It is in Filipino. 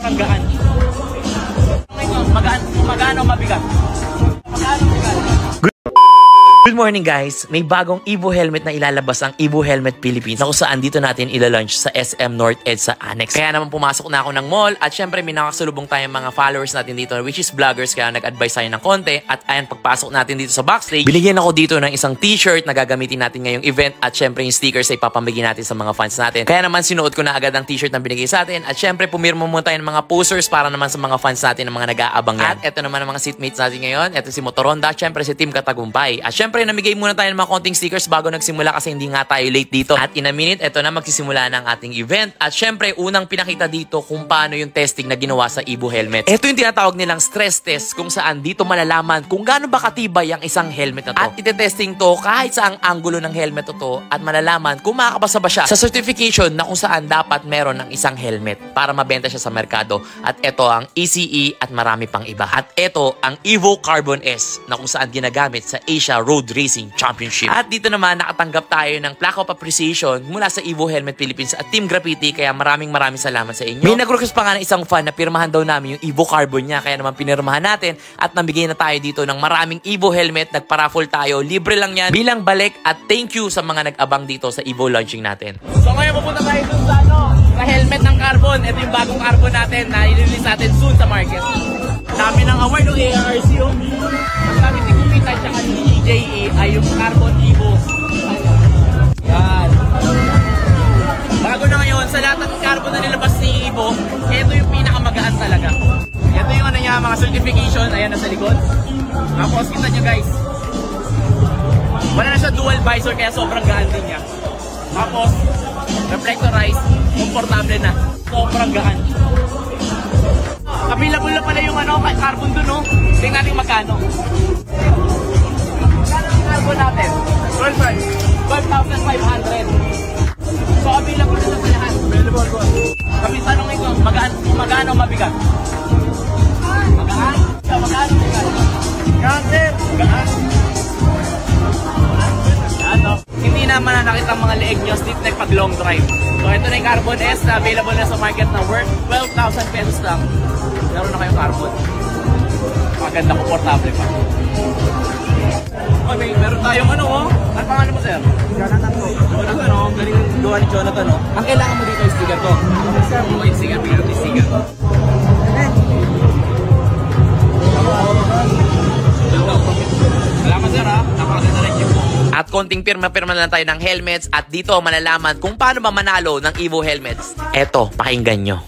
Ang gaan. Magano mabigat. Magano mabigat. Good morning guys! May bagong Evo helmet na ilalabas ang Evo Helmet Philippines na kung saan dito natin ilalunch sa SM North EDSA Annex. Kaya naman pumasok na ako ng mall at syempre may nakasalubong tayong mga followers natin dito which is vloggers kaya nag-advise tayo ng konti at ayan pagpasok natin dito sa backstage, binigyan ako dito ng isang t-shirt na gagamitin natin ngayong event at syempre yung stickers ay papamigay natin sa mga fans natin. Kaya naman sinuot ko na agad ang t-shirt na binigay sa atin at syempre pumirma muna tayo ng mga posters para naman sa mga fans natin ng mga nag-aabang yan. At eto naman ang mga seatmates natin ngayon. Eto si Motoronda, syempre si Team Katagumpay. At syempre namigay muna tayo ng mga konting stickers bago nagsimula kasi hindi nga tayo late dito. At in a minute, eto na magsisimula ng ating event. At syempre, unang pinakita dito kung paano yung testing na ginawa sa Evo helmet. Ito yung tinatawag nilang stress test kung saan dito malalaman kung gaano ba katibay ang isang helmet na to. At itetesting to kahit sa ang anggulo ng helmet to at malalaman kung makakapasa ba siya sa certification na kung saan dapat meron ng isang helmet para mabenta siya sa merkado. At ito ang ECE at marami pang iba. At ito ang Evo Carbon S na kung saan ginagamit sa Asia Road Racing Championship. At dito naman nakatanggap tayo ng plaque of appreciation mula sa Evo Helmet Philippines at Team Graffiti kaya maraming salamat sa inyo. May nag-request pa nga ng isang fan na pirmahan daw namin yung Evo Carbon niya kaya naman pinirmahan natin at nabigay na tayo dito ng maraming Evo helmet. Nagpa-raffle tayo. Libre lang yan bilang balik at thank you sa mga nag-abang dito sa Evo launching natin. So ngayon pupunta tayo dun sa helmet ng carbon. Ito yung bagong carbon natin na i-release natin soon sa market. Dami ng award ng ARC yung ang dami ni Kumita at saka ni EJE ay yung Carbon Evo. Yan. Bago na ngayon, sa lahat ng carbon na nilabas ni Evo, ito yung pinakamagaan talaga. Ito yung ano niya, mga certification, ayan nasa likod. Tapos kita nyo guys, wala na siya dual visor kaya sobrang gaan din niya. Tapos, reflectorized, komportable na, sobrang gaan. Available na pala yung ano, carbon dun, no? Tingnan natin magkano. Magkano yung carbon natin? 12,500. So, available na sa lahat. Available po. Kami tanongin ko, magkano mabigat? Magaan? Magkano mabigat? Magaan? Magaan? Ano? Hindi naman na nakita ang mga leeg nyo, stiff neck pag long drive. So, ito na yung Carbon S na available na sa market na worth 12,000 pesos lang. Meron na kayong carbon. Maganda, komportable pa. Okay, meron tayong ano, oh. Ano pangalan mo, sir? Jonathan po. Jonathan, oh. Galing gawa ni Jonathan, oh. Ang kailangan mo dito yung sticker ko. Okay, sir. Okay, sticker. Bigyan natin sticker. Salamat, sir, ha. Napakaganda rin yung po. At konting pirma-pirma na lang tayo ng helmets at dito malalaman kung paano ba manalo ng Evo helmets. Eto, pakinggan nyo.